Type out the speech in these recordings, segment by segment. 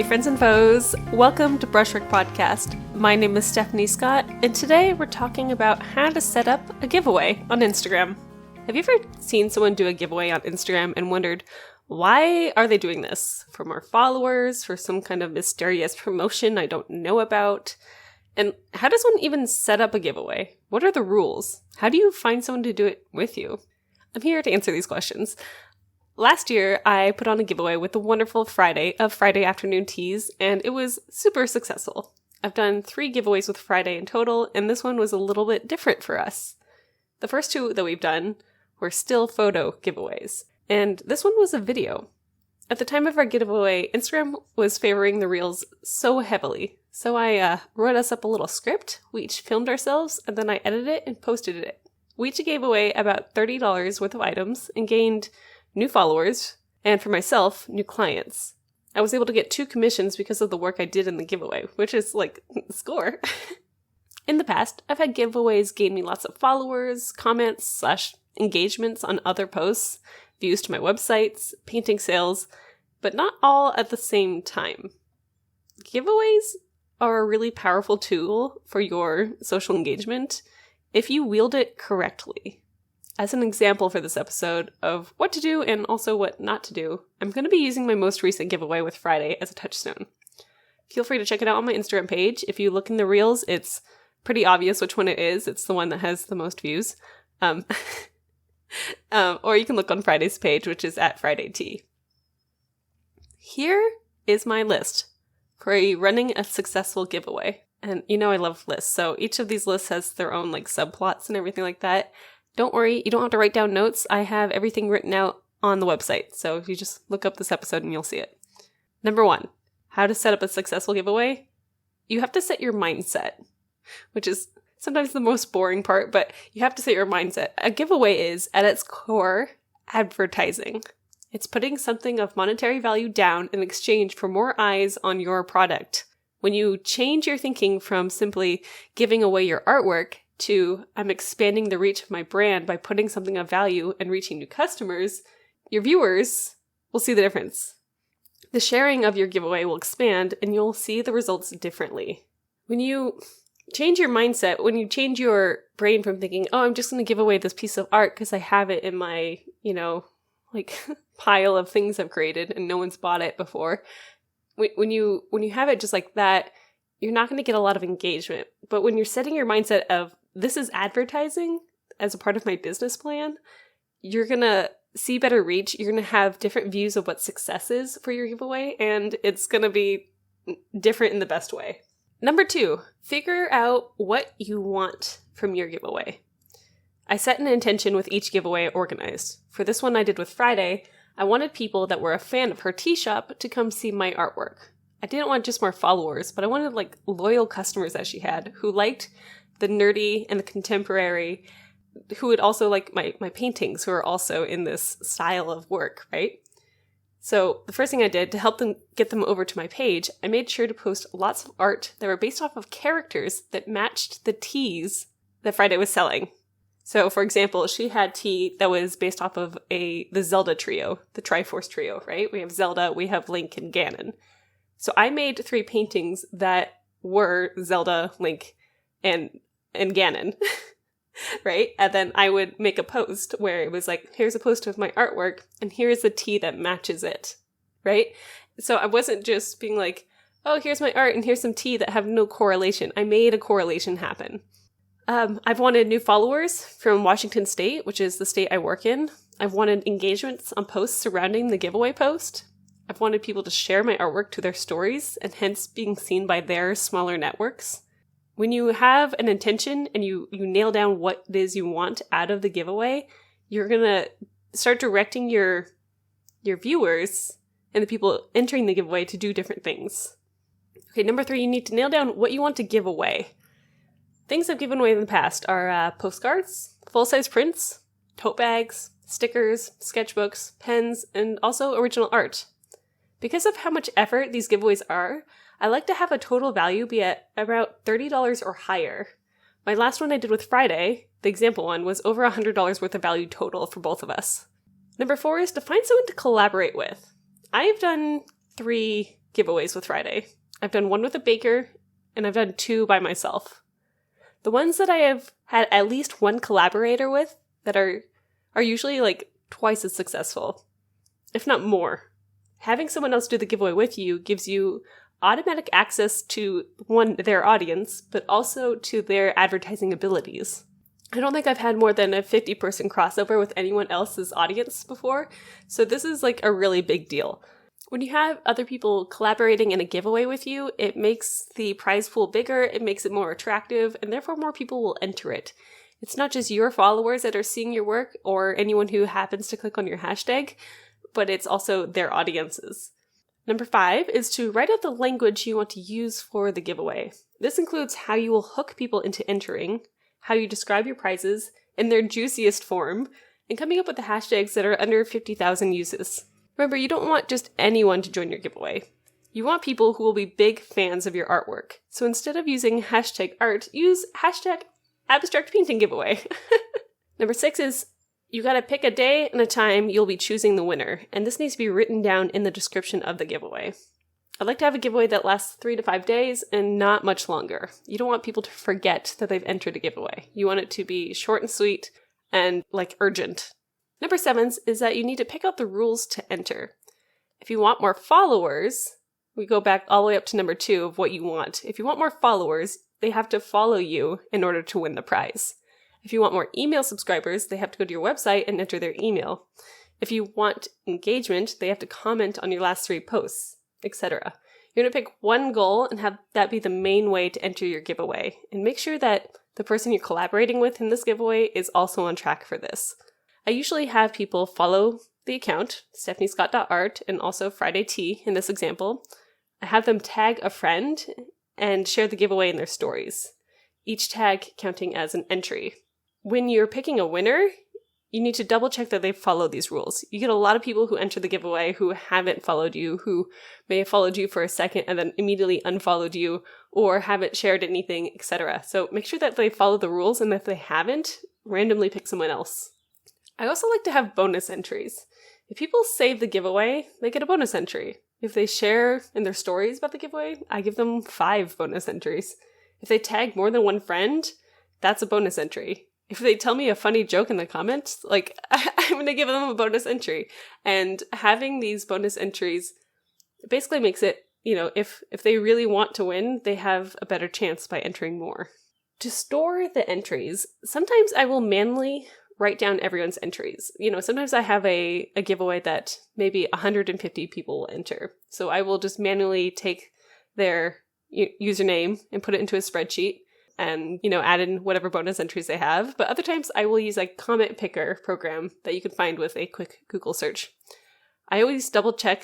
Hey friends and foes, welcome to Brushwork Podcast. My name is Stephanie Scott, and today we're talking about how to set up a giveaway on Instagram. Have you ever seen someone do a giveaway on Instagram and wondered, why are they doing this? For more followers? For some kind of mysterious promotion I don't know about? And how does one even set up a giveaway? What are the rules? How do you find someone to do it with you? I'm here to answer these questions. Last year, I put on a giveaway with the wonderful Friday of Friday Afternoon Teas, and it was super successful. I've done 3 giveaways with Friday in total, and this one was a little bit different for us. The first 2 that we've done were still photo giveaways, and this one was a video. At the time of our giveaway, Instagram was favoring the Reels so heavily, so I wrote us up a little script. We each filmed ourselves, and then I edited it and posted it. We each gave away about $30 worth of items and gained new followers, and for myself, new clients. I was able to get 2 commissions because of the work I did in the giveaway, which is like, score. In the past, I've had giveaways gain me lots of followers, comments, / engagements on other posts, views to my websites, painting sales, but not all at the same time. Giveaways are a really powerful tool for your social engagement if you wield it correctly. As an example for this episode of what to do and also what not to do, I'm going to be using my most recent giveaway with Friday as a touchstone. Feel free to check it out on my Instagram page. If you look in the Reels, it's pretty obvious which one it is. It's the one that has the most views. Or you can look on Friday's page, which is at FridayT. Here is my list for running a successful giveaway. And you know I love lists, so each of these lists has their own subplots and everything like that. Don't worry, you don't have to write down notes. I have everything written out on the website, so if you just look up this episode and you'll see it. Number 1, how to set up a successful giveaway. You have to set your mindset, which is sometimes the most boring part, but you have to set your mindset. A giveaway is, at its core, advertising. It's putting something of monetary value down in exchange for more eyes on your product. When you change your thinking from simply giving away your artwork to I'm expanding the reach of my brand by putting something of value and reaching new customers, your viewers will see the difference. The sharing of your giveaway will expand and you'll see the results differently. When you change your mindset, when you change your brain from thinking, oh, I'm just going to give away this piece of art because I have it in my, pile of things I've created and no one's bought it before. When you have it just like that, you're not going to get a lot of engagement. But when you're setting your mindset of, this is advertising as a part of my business plan, you're going to see better reach. You're going to have different views of what success is for your giveaway, and it's going to be different in the best way. Number 2, figure out what you want from your giveaway. I set an intention with each giveaway I organized. For this one I did with Friday, I wanted people that were a fan of her tea shop to come see my artwork. I didn't want just more followers, but I wanted loyal customers that she had who liked the nerdy and the contemporary, who would also like my paintings, who are also in this style of work, right? So the first thing I did to help them get them over to my page, I made sure to post lots of art that were based off of characters that matched the teas that Friday was selling. So for example, she had tea that was based off of the Zelda trio, the Triforce trio, right? We have Zelda, we have Link, and Ganon. So I made 3 paintings that were Zelda, Link, and Ganon, right? And then I would make a post where it was here's a post of my artwork, and here's the tea that matches it, right? So I wasn't just being oh, here's my art, and here's some tea that have no correlation. I made a correlation happen. I've wanted new followers from Washington State, which is the state I work in. I've wanted engagements on posts surrounding the giveaway post. I've wanted people to share my artwork to their stories, and hence being seen by their smaller networks. When you have an intention and you nail down what it is you want out of the giveaway, you're going to start directing your viewers and the people entering the giveaway to do different things. Okay, number 3, you need to nail down what you want to give away. Things I've given away in the past are postcards, full-size prints, tote bags, stickers, sketchbooks, pens, and also original art. Because of how much effort these giveaways are, I like to have a total value be at about $30 or higher. My last one I did with Friday, the example one, was over $100 worth of value total for both of us. Number 4 is to find someone to collaborate with. I've done 3 giveaways with Friday. I've done one with a baker, and I've done 2 by myself. The ones that I have had at least one collaborator with that are usually like twice as successful, if not more. Having someone else do the giveaway with you gives you automatic access to, one, their audience, but also to their advertising abilities. I don't think I've had more than a 50-person crossover with anyone else's audience before, so this is like a really big deal. When you have other people collaborating in a giveaway with you, it makes the prize pool bigger, it makes it more attractive, and therefore more people will enter it. It's not just your followers that are seeing your work or anyone who happens to click on your hashtag, but it's also their audiences. Number 5 is to write out the language you want to use for the giveaway. This includes how you will hook people into entering, how you describe your prizes in their juiciest form, and coming up with the hashtags that are under 50,000 uses. Remember, you don't want just anyone to join your giveaway. You want people who will be big fans of your artwork. So instead of using hashtag art, use hashtag abstract painting giveaway. Number 6 is you gotta pick a day and a time you'll be choosing the winner, and this needs to be written down in the description of the giveaway. I'd like to have a giveaway that lasts 3 to 5 days and not much longer. You don't want people to forget that they've entered a giveaway. You want it to be short and sweet and like urgent. Number 7 is that you need to pick out the rules to enter. If you want more followers, we go back all the way up to number 2 of what you want. If you want more followers, they have to follow you in order to win the prize. If you want more email subscribers, they have to go to your website and enter their email. If you want engagement, they have to comment on your last 3 posts, etc. You're going to pick one goal and have that be the main way to enter your giveaway. And make sure that the person you're collaborating with in this giveaway is also on track for this. I usually have people follow the account, stephaniescott.art, and also Friday Tea in this example. I have them tag a friend and share the giveaway in their stories, each tag counting as an entry. When you're picking a winner, you need to double check that they've followed these rules. You get a lot of people who enter the giveaway who haven't followed you, who may have followed you for a second and then immediately unfollowed you or haven't shared anything, etc. So make sure that they follow the rules, and if they haven't, randomly pick someone else. I also like to have bonus entries. If people save the giveaway, they get a bonus entry. If they share in their stories about the giveaway, I give them 5 bonus entries. If they tag more than one friend, that's a bonus entry. If they tell me a funny joke in the comments, like, I'm going to give them a bonus entry. And having these bonus entries basically makes it, if they really want to win, they have a better chance by entering more. To store the entries, sometimes I will manually write down everyone's entries. Sometimes I have a giveaway that maybe 150 people will enter. So I will just manually take their username and put it into a spreadsheet and, add in whatever bonus entries they have. But other times I will use a comment picker program that you can find with a quick Google search. I always double check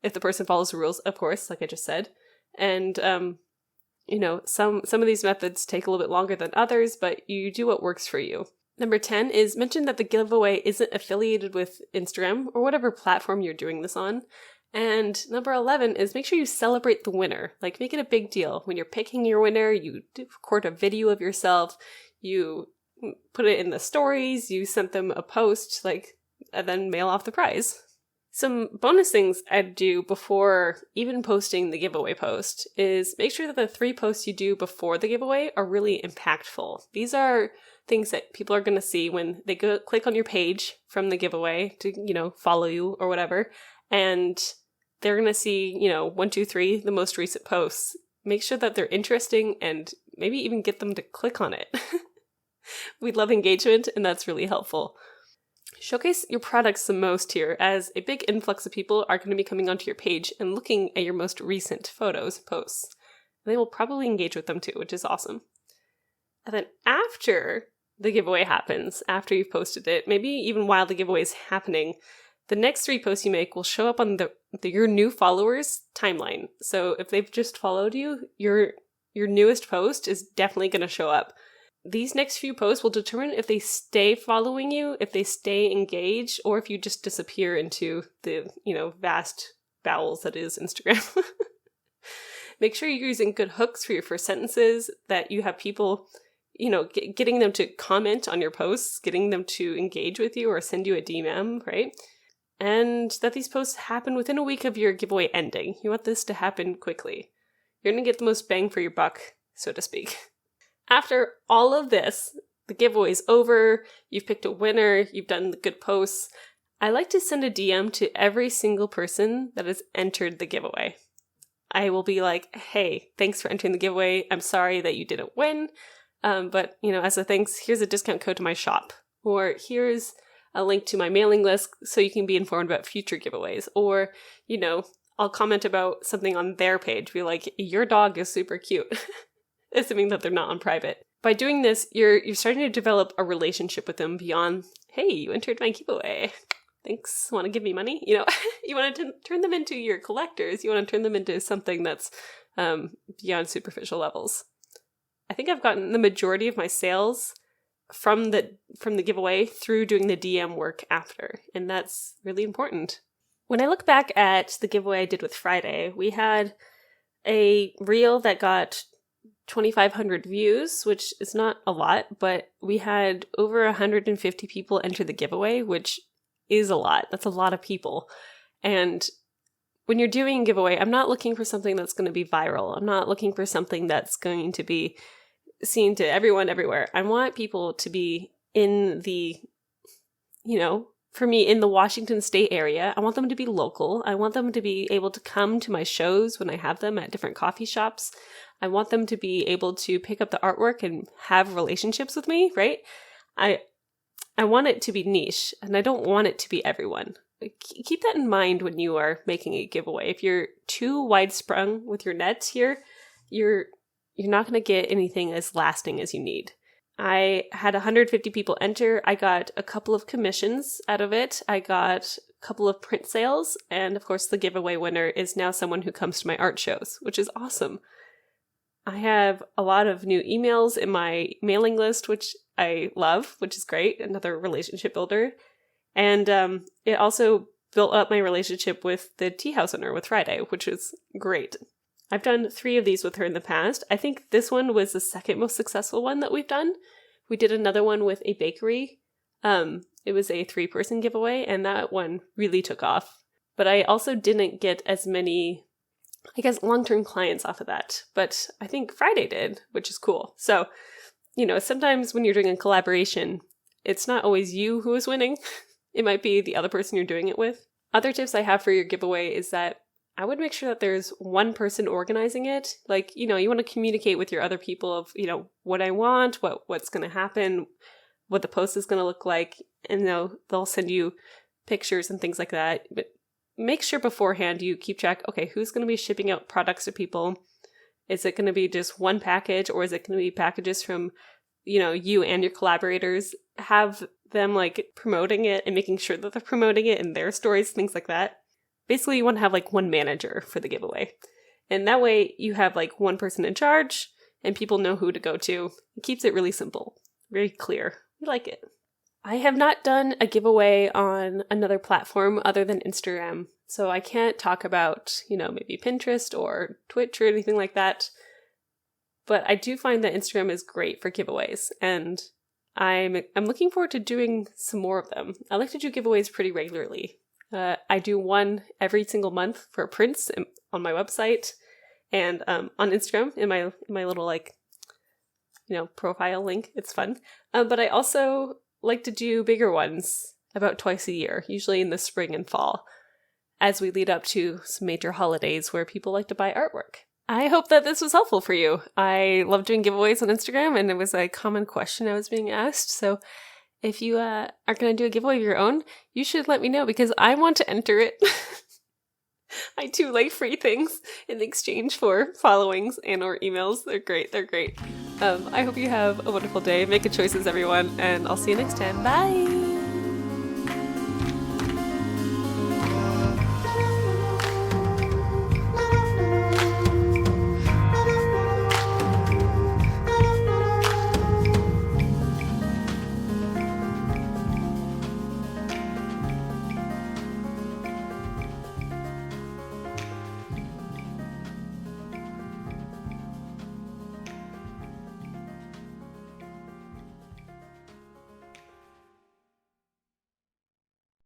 if the person follows the rules, of course, like I just said. And, some of these methods take a little bit longer than others, but you do what works for you. Number 10 is mention that the giveaway isn't affiliated with Instagram or whatever platform you're doing this on. And number 11 is make sure you celebrate the winner. Like, make it a big deal. When you're picking your winner, you record a video of yourself, you put it in the stories, you send them a post, and then mail off the prize. Some bonus things I'd do before even posting the giveaway post is make sure that the 3 posts you do before the giveaway are really impactful. These are things that people are going to see when they go click on your page from the giveaway to, follow you or whatever. And they're going to see, 1, 2, 3, the most recent posts. Make sure that they're interesting and maybe even get them to click on it. We love engagement, and that's really helpful. Showcase your products the most here, as a big influx of people are going to be coming onto your page and looking at your most recent posts. They will probably engage with them too, which is awesome. And then after the giveaway happens, after you've posted it, maybe even while the giveaway is happening, the next 3 posts you make will show up on your new followers' timeline. So if they've just followed you, your newest post is definitely going to show up. These next few posts will determine if they stay following you, if they stay engaged, or if you just disappear into the, vast bowels that is Instagram. Make sure you're using good hooks for your first sentences, that you have people, getting them to comment on your posts, getting them to engage with you or send you a DM, right? and that these posts happen within a week of your giveaway ending. You want this to happen quickly. You're going to get the most bang for your buck, so to speak. After all of this, the giveaway's over, you've picked a winner, you've done the good posts. I like to send a DM to every single person that has entered the giveaway. I will be like, hey, thanks for entering the giveaway. I'm sorry that you didn't win. But, as a thanks, here's a discount code to my shop. Or here's a link to my mailing list so you can be informed about future giveaways. Or, I'll comment about something on their page. Be like, your dog is super cute. Assuming that they're not on private. By doing this, you're starting to develop a relationship with them beyond, hey, you entered my giveaway. Thanks. Want to give me money? You want to turn them into your collectors. You want to turn them into something that's beyond superficial levels. I think I've gotten the majority of my sales from the giveaway through doing the DM work after, and that's really important. When I look back at the giveaway I did with Friday, we had a reel that got 2,500 views, which is not a lot, but we had over 150 people enter the giveaway, which is a lot. That's a lot of people. And when you're doing a giveaway, I'm not looking for something that's going to be viral. I'm not looking for something that's going to be seen to everyone everywhere. I want people to be in the, for me, in the Washington State area. I want them to be local. I want them to be able to come to my shows when I have them at different coffee shops. I want them to be able to pick up the artwork and have relationships with me, right? I want it to be niche, and I don't want it to be everyone. Keep that in mind when you are making a giveaway. If you're too wide-sprung with your nets here, you're not going to get anything as lasting as you need. I had 150 people enter. I got a couple of commissions out of it. I got a couple of print sales, and of course the giveaway winner is now someone who comes to my art shows, which is awesome. I have a lot of new emails in my mailing list, which I love, which is great. Another relationship builder. And it also built up my relationship with the tea house owner with Friday, which is great. I've done 3 of these with her in the past. I think this one was the second most successful one that we've done. We did another one with a bakery. It was a 3-person giveaway, and that one really took off. But I also didn't get as many, long-term clients off of that. But I think Friday did, which is cool. So, sometimes when you're doing a collaboration, it's not always you who is winning. It might be the other person you're doing it with. Other tips I have for your giveaway is that I would make sure that there's one person organizing it. Like, you want to communicate with your other people of, what I want, what's going to happen, what the post is going to look like. And they'll send you pictures and things like that. But make sure beforehand you keep track, okay, who's going to be shipping out products to people? Is it going to be just one package, or is it going to be packages from, you and your collaborators? Have them promoting it and making sure that they're promoting it in their stories, things like that. Basically, you want to have one manager for the giveaway. And that way you have one person in charge and people know who to go to. It keeps it really simple, very clear. We like it. I have not done a giveaway on another platform other than Instagram. So I can't talk about, maybe Pinterest or Twitch or anything like that. But I do find that Instagram is great for giveaways, and I'm looking forward to doing some more of them. I like to do giveaways pretty regularly. I do one every single month for prints on my website and on Instagram in my little profile link. It's fun. But I also like to do bigger ones about twice a year, usually in the spring and fall, as we lead up to some major holidays where people like to buy artwork. I hope that this was helpful for you. I love doing giveaways on Instagram, and it was a common question I was being asked. So if you are going to do a giveaway of your own, you should let me know because I want to enter it. I do like free things in exchange for followings and or emails. They're great. They're great. I hope you have a wonderful day. Make good choices, everyone, and I'll see you next time. Bye!